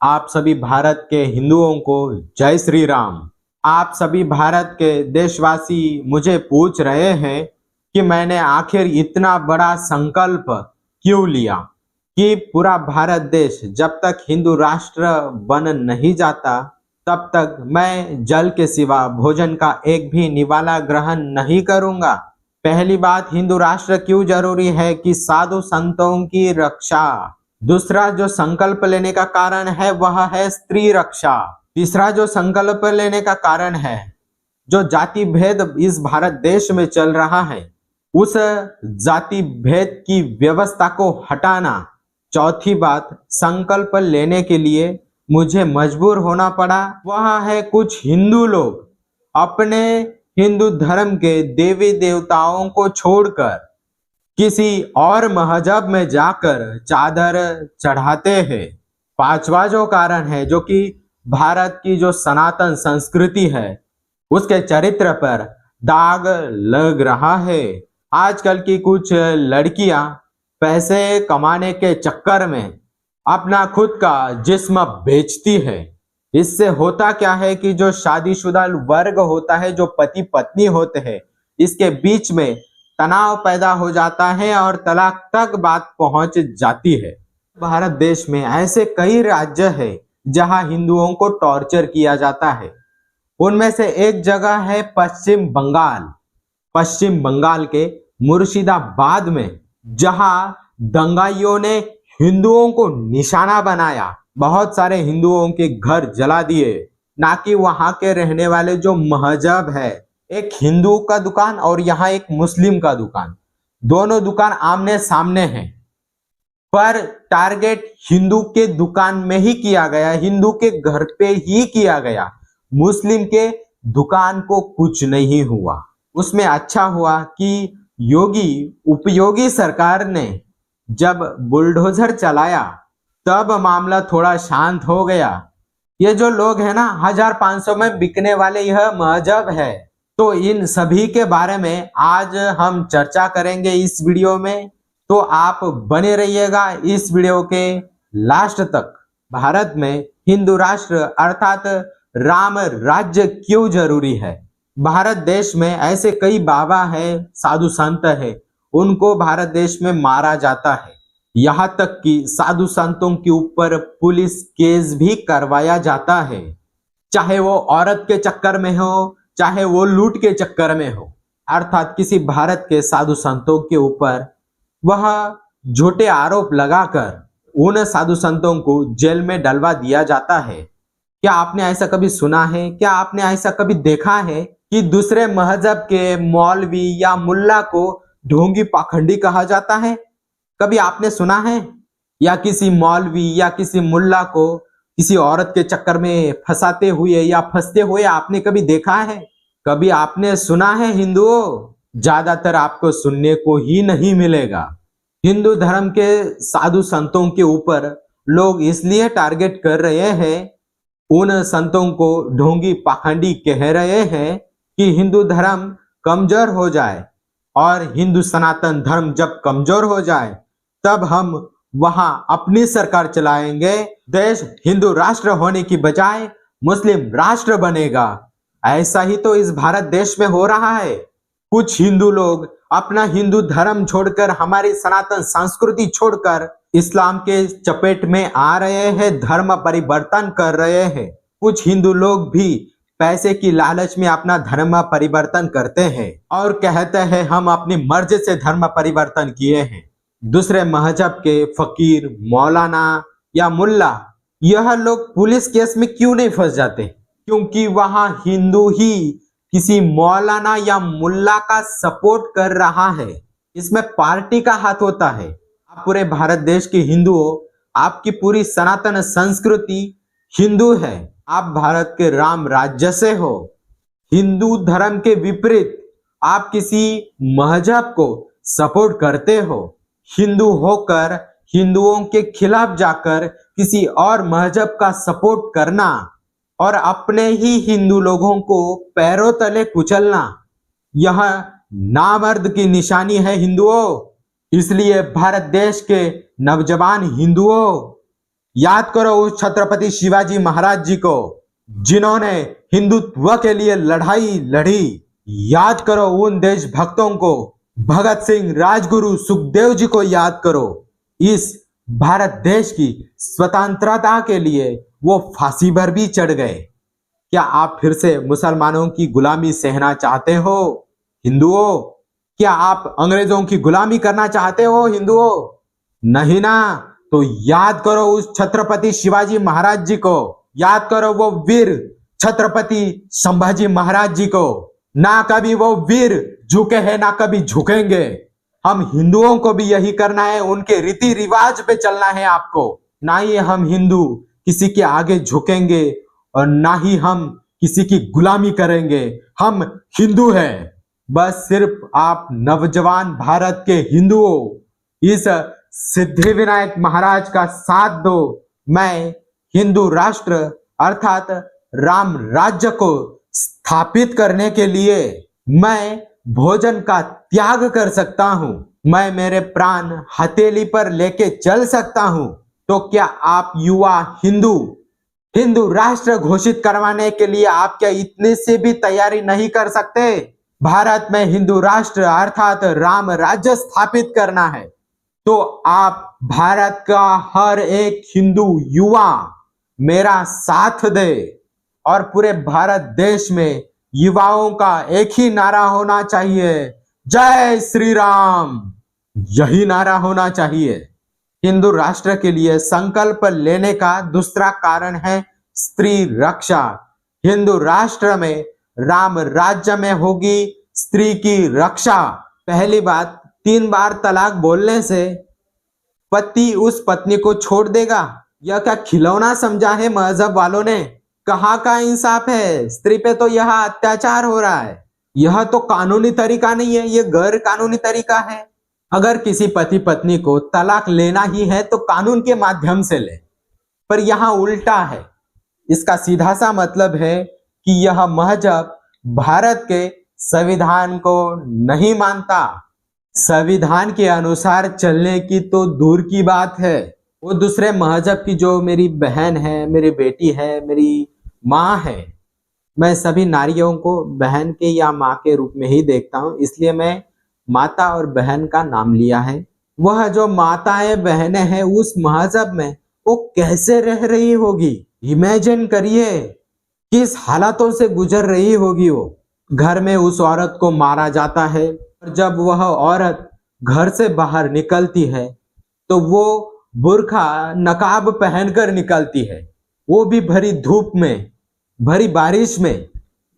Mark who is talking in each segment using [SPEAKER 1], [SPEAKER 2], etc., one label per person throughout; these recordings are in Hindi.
[SPEAKER 1] आप सभी भारत के हिंदुओं को जय श्री राम। आप सभी भारत के देशवासी मुझे पूछ रहे हैं कि मैंने आखिर इतना बड़ा संकल्प क्यों लिया कि पूरा भारत देश जब तक हिंदू राष्ट्र बन नहीं जाता तब तक मैं जल के सिवा भोजन का एक भी निवाला ग्रहण नहीं करूंगा। पहली बात, हिंदू राष्ट्र क्यों जरूरी है कि साधु संतों की रक्षा। दूसरा जो संकल्प लेने का कारण है वह है स्त्री रक्षा। तीसरा जो संकल्प लेने का कारण है, जो जाति भेद इस भारत देश में चल रहा है उस जाति भेद की व्यवस्था को हटाना। चौथी बात, संकल्प लेने के लिए मुझे मजबूर होना पड़ा, वह है कुछ हिंदू लोग अपने हिंदू धर्म के देवी देवताओं को छोड़कर किसी और मजहब में जाकर चादर चढ़ाते हैं। पांचवा जो कारण है, जो कि भारत की जो सनातन संस्कृति है उसके चरित्र पर दाग लग रहा है। आजकल की कुछ लड़कियां पैसे कमाने के चक्कर में अपना खुद का जिस्म बेचती है। इससे होता क्या है कि जो शादीशुदा वर्ग होता है, जो पति पत्नी होते हैं, इसके बीच में तनाव पैदा हो जाता है और तलाक तक बात पहुंच जाती है। भारत देश में ऐसे कई राज्य है जहां हिंदुओं को टॉर्चर किया जाता है। उनमें से एक जगह है पश्चिम बंगाल। पश्चिम बंगाल के मुर्शिदाबाद में, जहां दंगाइयों ने हिंदुओं को निशाना बनाया, बहुत सारे हिंदुओं के घर जला दिए। ना कि वहां के रहने वाले जो मजहब है, एक हिंदू का दुकान और यहाँ एक मुस्लिम का दुकान, दोनों दुकान आमने सामने हैं, पर टारगेट हिंदू के दुकान में ही किया गया, हिंदू के घर पे ही किया गया। मुस्लिम के दुकान को कुछ नहीं हुआ। उसमें अच्छा हुआ कि योगी उपयोगी सरकार ने जब बुलडोजर चलाया तब मामला थोड़ा शांत हो गया। ये जो लोग हैं ना, 1500 में बिकने वाले यह मजहब है। तो इन सभी के बारे में आज हम चर्चा करेंगे इस वीडियो में, तो आप बने रहिएगा इस वीडियो के लास्ट तक। भारत में हिंदू राष्ट्र अर्थात राम राज्य क्यों जरूरी है। भारत देश में ऐसे कई बाबा है, साधु संत है, उनको भारत देश में मारा जाता है। यहाँ तक कि साधु संतों के ऊपर पुलिस केस भी करवाया जाता है, चाहे वो औरत के चक्कर में हो, चाहे वो लूट के चक्कर में हो। अर्थात किसी भारत के साधु संतों के ऊपर वह झूठे आरोप लगाकर उन साधु संतों को जेल में डलवा दिया जाता है। क्या आपने ऐसा कभी सुना है? क्या आपने ऐसा कभी देखा है कि दूसरे मजहब के मौलवी या मुल्ला को ढोंगी पाखंडी कहा जाता है? कभी आपने सुना है? या किसी मौलवी या किसी मुल्ला को किसी औरत के चक्कर में फंसाते हुए या फंसते हुए आपने कभी देखा है? कभी आपने सुना है? हिंदुओं, ज्यादातर आपको सुनने को ही नहीं मिलेगा। हिंदू धर्म के साधु संतों के ऊपर लोग इसलिए टारगेट कर रहे हैं, उन संतों को ढोंगी पाखंडी कह रहे हैं कि हिंदू धर्म कमजोर हो जाए, और हिंदू सनातन धर्म जब कमजोर हो जाए तब हम वहां अपनी सरकार चलाएंगे। देश हिंदू राष्ट्र होने की बजाय मुस्लिम राष्ट्र बनेगा। ऐसा ही तो इस भारत देश में हो रहा है। कुछ हिंदू लोग अपना हिंदू धर्म छोड़कर, हमारी सनातन संस्कृति छोड़कर इस्लाम के चपेट में आ रहे हैं, धर्म परिवर्तन कर रहे हैं। कुछ हिंदू लोग भी पैसे की लालच में अपना धर्म परिवर्तन करते हैं और कहते हैं हम अपनी मर्जी से धर्म परिवर्तन किए हैं। दूसरे मजहब के फकीर, मौलाना या मुल्ला, यह लोग पुलिस केस में क्यों नहीं फंस जाते? क्योंकि वहां हिंदू ही किसी मौलाना या मुल्ला का सपोर्ट कर रहा है। इसमें पार्टी का हाथ होता है। आप पूरे भारत देश के हिंदुओं, आपकी पूरी सनातन संस्कृति हिंदू है। आप भारत के राम राज्य से हो। हिंदू धर्म के विपरीत आप किसी मजहब को सपोर्ट करते हो। हिंदू होकर हिंदुओं के खिलाफ जाकर किसी और मजहब का सपोर्ट करना और अपने ही हिंदू लोगों को पैरों तले कुचलना, यह नामर्द की निशानी है हिंदुओं। इसलिए भारत देश के नौजवान हिंदुओं, याद करो उस छत्रपति शिवाजी महाराज जी को जिन्होंने हिंदुत्व के लिए लड़ाई लड़ी। याद करो उन देशभक्तों को, भगत सिंह, राजगुरु, सुखदेव जी को याद करो। इस भारत देश की स्वतंत्रता के लिए वो फांसी पर भी चढ़ गए। क्या आप फिर से मुसलमानों की गुलामी सहना चाहते हो हिंदुओं? क्या आप अंग्रेजों की गुलामी करना चाहते हो हिंदुओं? नहीं ना। तो याद करो उस छत्रपति शिवाजी महाराज जी को, याद करो वो वीर छत्रपति संभाजी महाराज जी को। ना कभी वो वीर झुके हैं, ना कभी झुकेंगे। हम हिंदुओं को भी यही करना है, उनके रीति रिवाज पे चलना है आपको। ना ही हम हिंदू किसी के आगे झुकेंगे और ना ही हम किसी की गुलामी करेंगे। हम हिंदू हैं। बस सिर्फ आप नवजवान भारत के हिंदुओं इस सिद्धिविनायक महाराज का साथ दो। मैं हिंदू राष्ट्र अर्थात राम राज्य को स्थापित करने के लिए मैं भोजन का त्याग कर सकता हूं। मैं मेरे प्राण हथेली पर लेके चल सकता हूं। तो क्या आप युवा हिंदू राष्ट्र घोषित करवाने के लिए आप क्या इतने से भी तैयारी नहीं कर सकते? भारत में हिंदू राष्ट्र अर्थात राम राज्य स्थापित करना है तो आप भारत का हर एक हिंदू युवा मेरा साथ दे और पूरे भारत देश में युवाओं का एक ही नारा होना चाहिए, जय श्री राम। यही नारा होना चाहिए। हिंदू राष्ट्र के लिए संकल्प लेने का दूसरा कारण है स्त्री रक्षा। हिंदू राष्ट्र में राम राज्य में होगी स्त्री की रक्षा। पहली बात, 3 बार तलाक बोलने से पति उस पत्नी को छोड़ देगा? यह क्या खिलौना समझा है मजहब वालों ने? कहाँ का इंसाफ है? स्त्री पे तो यह अत्याचार हो रहा है। यह तो कानूनी तरीका नहीं है, यह गैर कानूनी तरीका है। अगर किसी पति पत्नी को तलाक लेना ही है तो कानून के माध्यम से ले, पर यहाँ उल्टा है। इसका सीधा सा मतलब है कि यह मजहब भारत के संविधान को नहीं मानता। संविधान के अनुसार चलने की तो दूर की बात है, वो दूसरे मजहब की जो मेरी बहन है, मेरी बेटी है, मेरी माँ है, मैं सभी नारियों को बहन के या माँ के रूप में ही देखता हूँ, इसलिए मैं माता और बहन का नाम लिया है। वह जो माताएं बहनें हैं उस मजहब में वो कैसे रह रही होगी? इमेजिन करिए किस हालातों से गुजर रही होगी वो। घर में उस औरत को मारा जाता है और जब वह औरत घर से बाहर निकलती है तो वो बुर्खा नकाब पहनकर निकलती है, वो भी भरी धूप में, भरी बारिश में।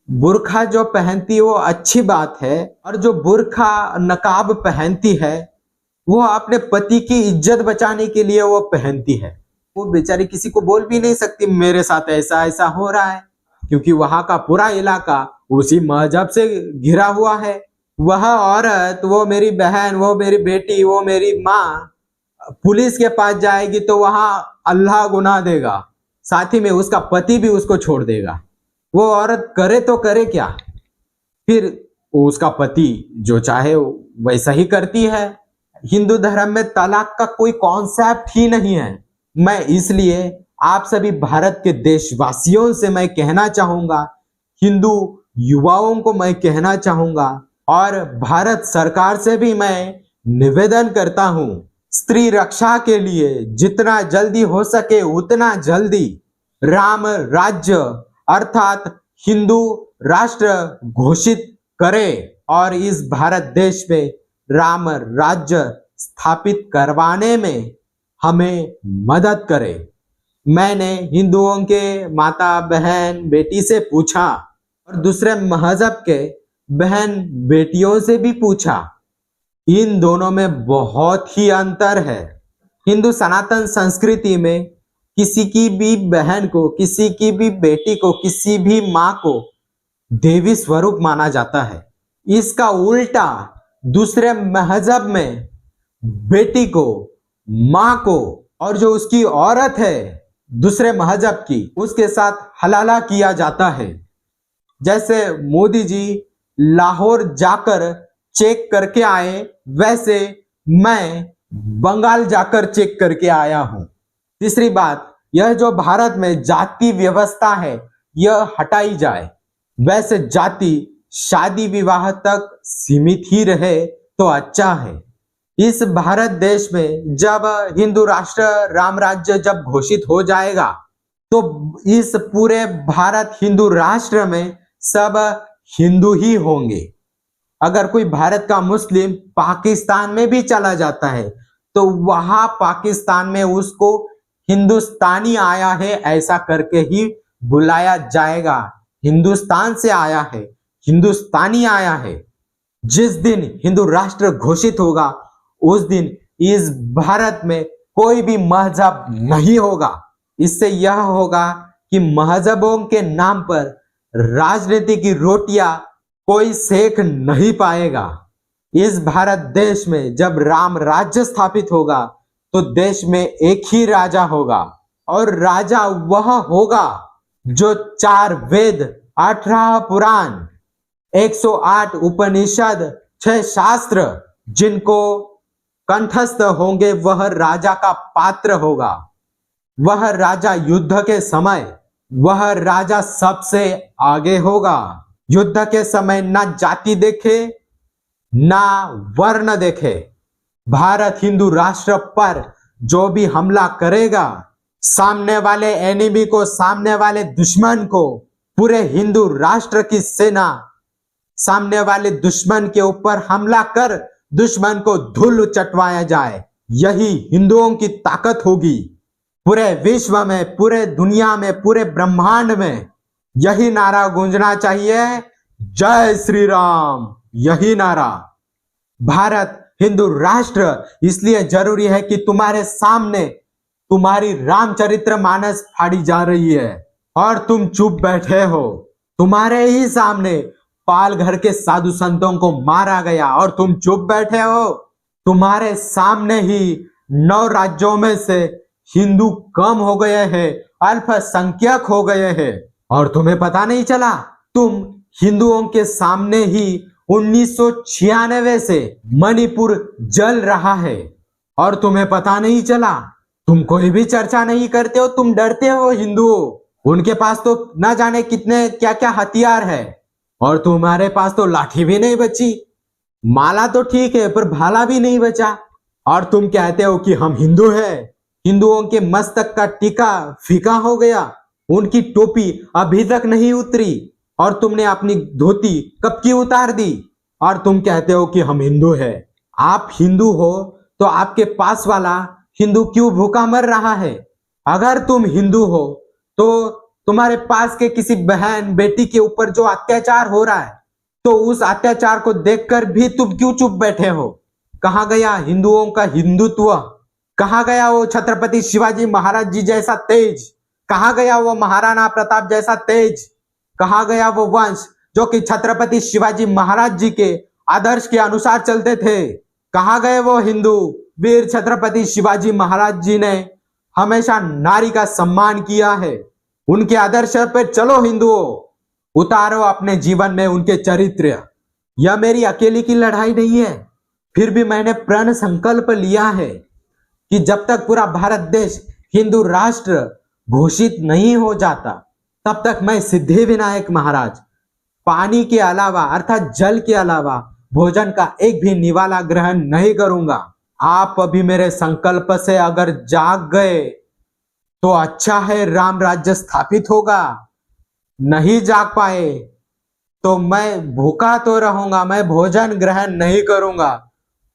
[SPEAKER 1] बुर्खा जो पहनती है वो अच्छी बात है, और जो बुर्खा नकाब पहनती है वो अपने पति की इज्जत बचाने के लिए वो पहनती है। वो बेचारी किसी को बोल भी नहीं सकती मेरे साथ ऐसा ऐसा हो रहा है, क्योंकि वहां का पूरा इलाका उसी मजहब से घिरा हुआ है। वह औरत, वो मेरी बहन, वो मेरी बेटी, वो मेरी माँ पुलिस के पास जाएगी तो वहां अल्लाह गुनाह देगा, साथ ही में उसका पति भी उसको छोड़ देगा। वो औरत करे तो करे क्या? फिर उसका पति जो चाहे वैसा ही करती है। हिंदू धर्म में तलाक का कोई कॉन्सेप्ट ही नहीं है। मैं इसलिए आप सभी भारत के देशवासियों से मैं कहना चाहूंगा, हिंदू युवाओं को मैं कहना चाहूंगा और भारत सरकार से भी मैं निवेदन करता हूं, स्त्री रक्षा के लिए जितना जल्दी हो सके उतना जल्दी राम राज्य अर्थात हिंदू राष्ट्र घोषित करें और इस भारत देश में राम राज्य स्थापित करवाने में हमें मदद करें। मैंने हिंदुओं के माता बहन बेटी से पूछा और दूसरे मजहब के बहन बेटियों से भी पूछा, इन दोनों में बहुत ही अंतर है। हिंदू सनातन संस्कृति में किसी की भी बहन को, किसी की भी बेटी को, किसी भी माँ को देवी स्वरूप माना जाता है। इसका उल्टा दूसरे मजहब में बेटी को, माँ को और जो उसकी औरत है दूसरे मजहब की, उसके साथ हलाला किया जाता है। जैसे मोदी जी लाहौर जाकर चेक करके आए, वैसे मैं बंगाल जाकर चेक करके आया हूं। तीसरी बात, यह जो भारत में जाति व्यवस्था है यह हटाई जाए। वैसे जाति शादी विवाह तक सीमित ही रहे तो अच्छा है। इस भारत देश में जब हिंदू राष्ट्र राम राज्य जब घोषित हो जाएगा तो इस पूरे भारत हिंदू राष्ट्र में सब हिंदू ही होंगे। अगर कोई भारत का मुस्लिम पाकिस्तान में भी चला जाता है तो वहां पाकिस्तान में उसको हिंदुस्तानी आया है ऐसा करके ही बुलाया जाएगा। हिंदुस्तान से आया है, हिंदुस्तानी आया है। जिस दिन हिंदू राष्ट्र घोषित होगा उस दिन इस भारत में कोई भी मजहब नहीं होगा। इससे यह होगा कि मजहबों के नाम पर राजनीति की रोटियां कोई सेक नहीं पाएगा। इस भारत देश में जब राम राज्य स्थापित होगा तो देश में एक ही राजा होगा और राजा वह होगा जो 4 वेद, 18 पुराण, 108 उपनिषद, 6 शास्त्र जिनको कंठस्थ होंगे वह राजा का पात्र होगा। वह राजा युद्ध के समय वह राजा सबसे आगे होगा। युद्ध के समय ना जाति देखे ना वर्ण देखे। भारत हिंदू राष्ट्र पर जो भी हमला करेगा, सामने वाले एनिमी को, सामने वाले दुश्मन को, पूरे हिंदू राष्ट्र की सेना सामने वाले दुश्मन के ऊपर हमला कर दुश्मन को धूल चटवाया जाए। यही हिंदुओं की ताकत होगी। पूरे विश्व में, पूरे दुनिया में, पूरे ब्रह्मांड में यही नारा गूंजना चाहिए, जय श्री राम। यही नारा। भारत हिंदू राष्ट्र इसलिए जरूरी है कि तुम्हारे सामने तुम्हारी रामचरितमानस फाड़ी जा रही है और तुम चुप बैठे हो। तुम्हारे ही सामने पाल घर के साधु संतों को मारा गया और तुम चुप बैठे हो। तुम्हारे सामने ही 9 राज्यों में से हिंदू कम हो गए हैं, अल्पसंख्यक हो गए हैं और तुम्हें पता नहीं चला। तुम हिंदुओं के सामने ही 1996 से मणिपुर जल रहा है और तुम्हें पता नहीं चला। तुम कोई भी चर्चा नहीं करते हो, तुम डरते हो हिंदुओं। उनके पास तो ना जाने कितने क्या क्या हथियार है और तुम्हारे पास तो लाठी भी नहीं बची। माला तो ठीक है पर भाला भी नहीं बचा और तुम कहते हो कि हम हिंदू हैं। हिंदुओं के मस्तक का टीका फीका हो गया, उनकी टोपी अभी तक नहीं उतरी और तुमने अपनी धोती कब की उतार दी और तुम कहते हो कि हम हिंदू हैं। आप हिंदू हो तो आपके पास वाला हिंदू क्यों भूखा मर रहा है? अगर तुम हिंदू हो तो तुम्हारे पास के किसी बहन बेटी के ऊपर जो अत्याचार हो रहा है तो उस अत्याचार को देखकर भी तुम क्यों चुप बैठे हो? कहां गया हिंदुओं का हिंदुत्व? कहां गया वो छत्रपति शिवाजी महाराज जी जैसा तेज? कहां गया वो महाराणा प्रताप जैसा तेज? कहां गया वो वंश जो कि छत्रपति शिवाजी महाराज जी के आदर्श के अनुसार चलते थे? कहां गए वो हिंदू? वीर छत्रपति शिवाजी महाराज जी ने हमेशा नारी का सम्मान किया है। उनके आदर्श पर चलो हिंदुओं, उतारो अपने जीवन में उनके चरित्र। यह मेरी अकेली की लड़ाई नहीं है, फिर भी मैंने प्रण संकल्प लिया है कि जब तक पूरा भारत देश हिंदू राष्ट्र घोषित नहीं हो जाता तब तक मैं सिद्धिविनायक महाराज पानी के अलावा अर्थात जल के अलावा भोजन का एक भी निवाला ग्रहण नहीं करूंगा। आप अभी मेरे संकल्प से अगर जाग गए तो अच्छा है, राम राज्य स्थापित होगा। नहीं जाग पाए तो मैं भूखा तो रहूंगा, मैं भोजन ग्रहण नहीं करूंगा।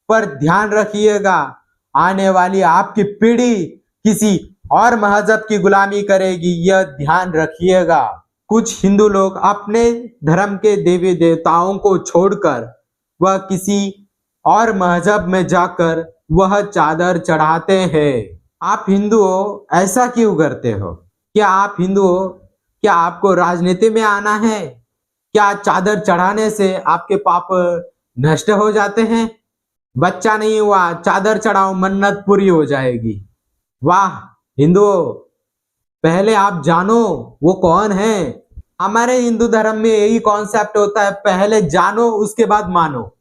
[SPEAKER 1] पर ध्यान रखिएगा, आने वाली आपकी पीढ़ी किसी और मजहब की गुलामी करेगी, यह ध्यान रखिएगा। कुछ हिंदू लोग अपने धर्म के देवी देवताओं को छोड़कर वह किसी और मजहब में जाकर वह चादर चढ़ाते हैं। आप हिंदू हो, ऐसा क्यों करते हो? क्या आप हिंदू हो? क्या आपको राजनीति में आना है? क्या चादर चढ़ाने से आपके पाप नष्ट हो जाते हैं? बच्चा नहीं हुआ, चादर चढ़ाओ, मन्नत पूरी हो जाएगी। वाह हिंदुओं, पहले आप जानो वो कौन है। हमारे हिंदू धर्म में यही कॉन्सेप्ट होता है, पहले जानो उसके बाद मानो।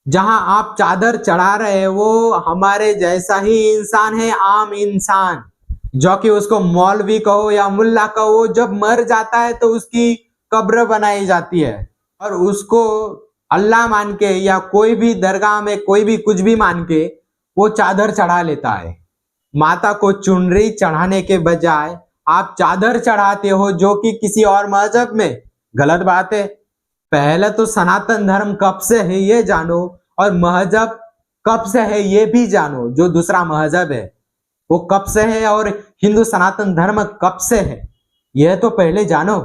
[SPEAKER 1] जहां आप चादर चढ़ा रहे हैं वो हमारे जैसा ही इंसान है, आम इंसान। जो कि उसको मौलवी कहो या मुल्ला कहो, जब मर जाता है तो उसकी कब्र बनाई जाती है और उसको अल्लाह मान के या कोई भी दरगाह में कोई भी कुछ भी मान के वो चादर चढ़ा लेता है। माता को चुनरी चढ़ाने के बजाय आप चादर चढ़ाते हो, जो कि किसी और मजहब में गलत बात है। पहले तो सनातन धर्म कब से है ये जानो, और मजहब कब से है ये भी जानो। जो दूसरा मजहब है वो कब से है और हिंदू सनातन धर्म कब से है, यह तो पहले जानो।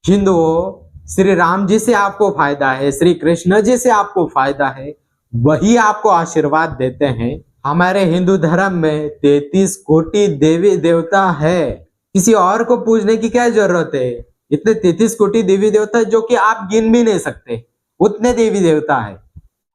[SPEAKER 1] हिंदुओं, श्री राम जी से आपको फायदा है, श्री कृष्ण जी से आपको फायदा है, वही आपको आशीर्वाद देते हैं। हमारे हिंदू धर्म में 33 कोटि देवी देवता है, किसी और को पूजने की क्या जरूरत है। इतने 33 कोटि देवी देवता जो कि आप गिन भी नहीं सकते, उतने देवी देवता है।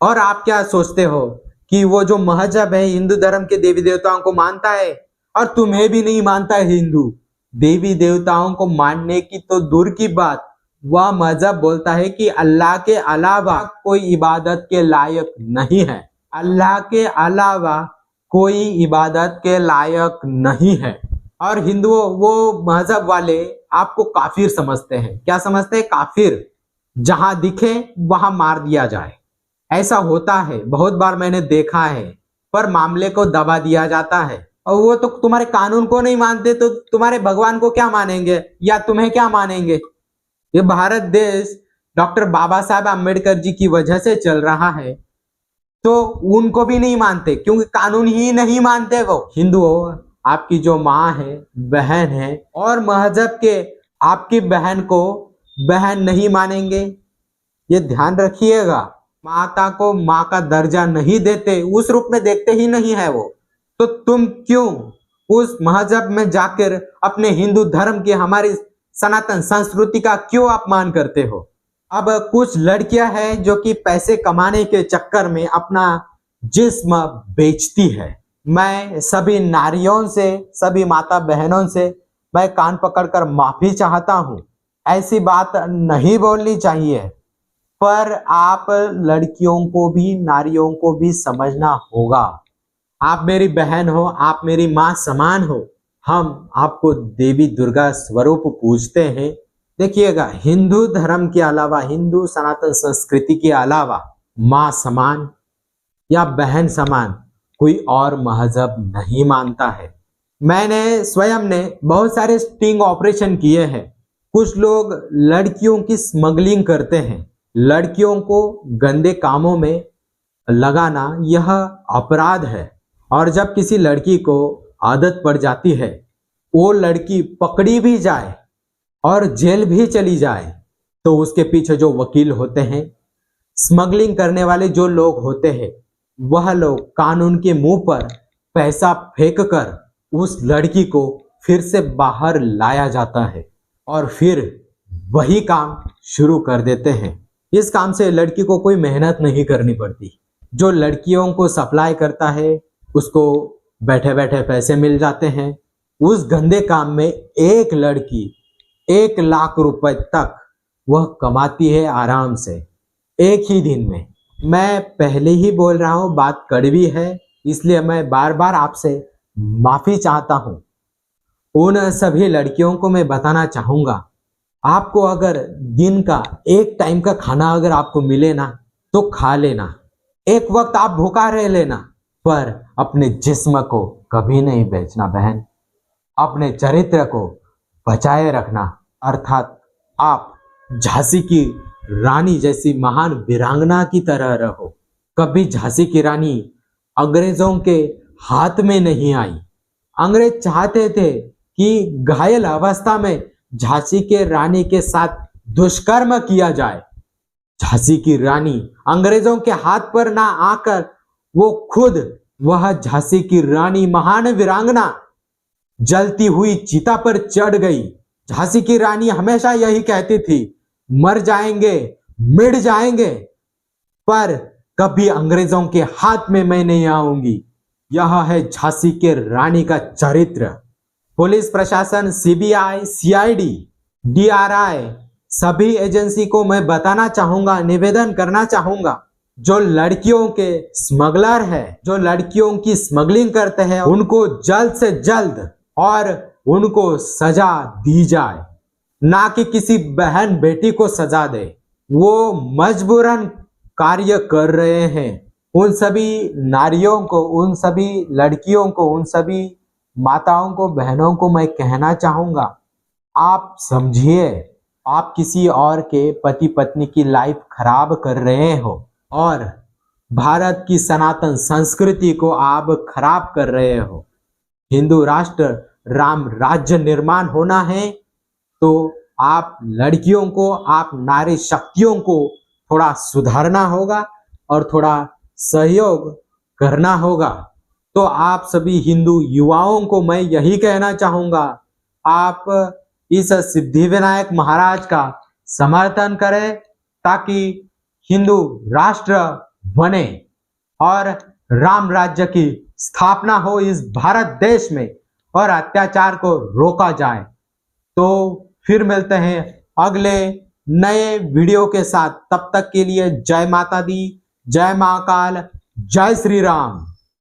[SPEAKER 1] और आप क्या सोचते हो कि वो जो मजहब है हिंदू धर्म के देवी देवताओं को मानता है और तुम्हें भी नहीं मानता है। हिंदू देवी देवताओं को मानने की तो दूर की बात, वह मजहब बोलता है कि अल्लाह के अलावा कोई इबादत के लायक नहीं है। अल्लाह के अलावा कोई इबादत के लायक नहीं है। और हिंदुओं, वो मजहब वाले आपको काफिर समझते हैं। क्या समझते हैं? काफिर। जहां दिखे वहां मार दिया जाए, ऐसा होता है, बहुत बार मैंने देखा है। पर मामले को दबा दिया जाता है। और वो तो तुम्हारे कानून को नहीं मानते तो तुम्हारे भगवान को क्या मानेंगे या तुम्हें क्या मानेंगे। ये भारत देश डॉक्टर बाबा साहब आम्बेडकर जी की वजह से चल रहा है, तो उनको भी नहीं मानते क्योंकि कानून ही नहीं मानते वो। हिंदुओं, आपकी जो माँ है, बहन है, और मजहब के आपकी बहन को बहन नहीं मानेंगे, ये ध्यान रखिएगा। माता को माँ का दर्जा नहीं देते, उस रूप में देखते ही नहीं है वो। तो तुम क्यों उस मजहब में जाकर अपने हिंदू धर्म की, हमारी सनातन संस्कृति का क्यों अपमान करते हो। अब कुछ लड़कियां हैं जो कि पैसे कमाने के चक्कर में अपना जिस्म बेचती है। मैं सभी नारियों से, सभी माता बहनों से मैं कान पकड़कर माफी चाहता हूं। ऐसी बात नहीं बोलनी चाहिए, पर आप लड़कियों को भी, नारियों को भी समझना होगा। आप मेरी बहन हो, आप मेरी माँ समान हो, हम आपको देवी दुर्गा स्वरूप पूजते हैं। देखिएगा, हिंदू धर्म के अलावा, हिंदू सनातन संस्कृति के अलावा माँ समान या बहन समान कोई और मजहब नहीं मानता है। मैंने स्वयं ने बहुत सारे स्टिंग ऑपरेशन किए हैं। कुछ लोग लड़कियों की स्मगलिंग करते हैं। लड़कियों को गंदे कामों में लगाना यह अपराध है, और जब किसी लड़की को आदत पड़ जाती है, वो लड़की पकड़ी भी जाए और जेल भी चली जाए, तो उसके पीछे जो वकील होते हैं, स्मगलिंग करने वाले जो लोग होते हैं, वह लोग कानून के मुंह पर पैसा फेंक कर उस लड़की को फिर से बाहर लाया जाता है और फिर वही काम शुरू कर देते हैं। इस काम से लड़की को कोई मेहनत नहीं करनी पड़ती। जो लड़कियों को सप्लाई करता है उसको बैठे बैठे पैसे मिल जाते हैं। उस गंदे काम में एक लड़की 1 लाख रुपए तक वह कमाती है आराम से, एक ही दिन में। मैं पहले ही बोल रहा हूं, बात कड़वी है, इसलिए मैं बार बार आपसे माफी चाहता हूं। उन सभी लड़कियों को मैं बताना चाहूंगा, आपको अगर दिन का एक टाइम का खाना अगर आपको मिले ना, तो खा लेना, एक वक्त आप भूखा रह लेना, पर अपने जिस्म को कभी नहीं बेचना बहन। अपने चरित्र को बचाए रखना, अर्थात आप झांसी की रानी जैसी महान वीरांगना की तरह रहो। कभी झांसी की रानी अंग्रेजों के हाथ में नहीं आई। अंग्रेज चाहते थे कि घायल अवस्था में झांसी के रानी के साथ दुष्कर्म किया जाए। झांसी की रानी अंग्रेजों के हाथ पर ना आकर वो खुद, वह झांसी की रानी महान वीरांगना जलती हुई चिता पर चढ़ गई। झांसी की रानी हमेशा यही कहती थी, मर जाएंगे, मिट जाएंगे, पर कभी अंग्रेजों के हाथ में मैं नहीं आऊंगी। यह है झांसी के रानी का चरित्र। पुलिस प्रशासन, सीबीआई, सीआईडी, डीआरआई, सभी एजेंसी को मैं बताना चाहूंगा, निवेदन करना चाहूंगा, जो लड़कियों के स्मगलर है, जो लड़कियों की स्मगलिंग करते हैं, उनको जल्द से जल्द और उनको सजा दी जाए, ना कि किसी बहन बेटी को सजा दे। वो मजबूरन कार्य कर रहे हैं। उन सभी नारियों को, उन सभी लड़कियों को, उन सभी माताओं को, बहनों को मैं कहना चाहूंगा, आप समझिए, आप किसी और के पति पत्नी की लाइफ खराब कर रहे हो और भारत की सनातन संस्कृति को आप खराब कर रहे हो। हिंदू राष्ट्र, राम राज्य निर्माण होना है तो आप लड़कियों को, आप नारी शक्तियों को थोड़ा सुधारना होगा और थोड़ा सहयोग करना होगा। तो आप सभी हिंदू युवाओं को मैं यही कहना चाहूंगा, आप इस सिद्धिविनायक महाराज का समर्थन करें ताकि हिंदू राष्ट्र बने और राम राज्य की स्थापना हो इस भारत देश में और अत्याचार को रोका जाए। तो फिर मिलते हैं अगले नए वीडियो के साथ। तब तक के लिए जय माता दी, जय महाकाल, जय श्री राम।